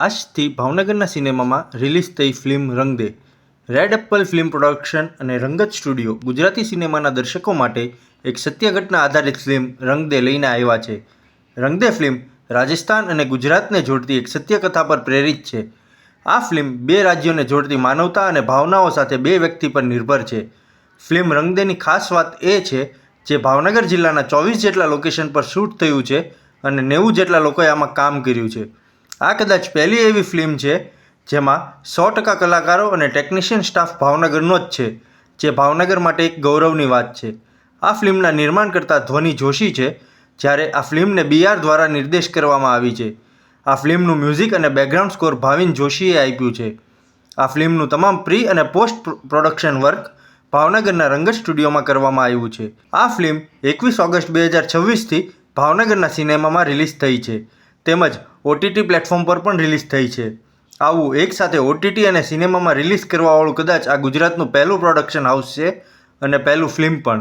આજથી ભાવનગરના સિનેમામાં રિલીઝ થઈ ફિલ્મ રંગ દે. રેડ એપલ ફિલ્મ પ્રોડક્શન અને રંગત સ્ટુડિયો ગુજરાતી સિનેમાના દર્શકો માટે એક સત્ય ઘટના આધારિત ફિલ્મ રંગ દે લઈને આવ્યા છે. રંગ દે ફિલ્મ રાજસ્થાન અને ગુજરાતને જોડતી એક સત્ય કથા પર પ્રેરિત છે. આ ફિલ્મ બે રાજ્યોને જોડતી માનવતા અને ભાવનાઓ સાથે બે વ્યક્તિ પર નિર્ભર છે. ફિલ્મ રંગ દેની ખાસ વાત એ છે જે ભાવનગર જિલ્લાના 24 જેટલા લોકેશન પર શૂટ થયું છે અને 90 જેટલા લોકોએ આમાં કામ કર્યું છે. આ કદાચ પહેલી એવી ફિલ્મ છે જેમાં 100% કલાકારો અને ટેકનિશિયન સ્ટાફ ભાવનગરનો જ છે, જે ભાવનગર માટે એક ગૌરવની વાત છે. આ ફિલ્મના નિર્માણકર્તા ધ્વની જોશી છે, જ્યારે આ ફિલ્મને BR દ્વારા નિર્દેશ કરવામાં આવી છે. આ ફિલ્મનું મ્યુઝિક અને બેકગ્રાઉન્ડ સ્કોર ભાવિન જોશીએ આપ્યું છે. આ ફિલ્મનું તમામ પ્રી અને પોસ્ટ પ્રોડક્શન વર્ક ભાવનગરના રંગત સ્ટુડિયોમાં કરવામાં આવ્યું છે. આ ફિલ્મ 21 ઓગસ્ટ 2026થી ભાવનગરના સિનેમામાં રિલીઝ થઈ છે, તેમજ OTT પ્લેટફોર્મ પર પણ રિલીઝ થઈ છે. આવું એકસાથે OTT અને સિનેમામાં રિલીઝ કરવાવાળું કદાચ આ ગુજરાતનું પહેલું પ્રોડક્શન હાઉસ છે અને પહેલું ફિલ્મ પણ.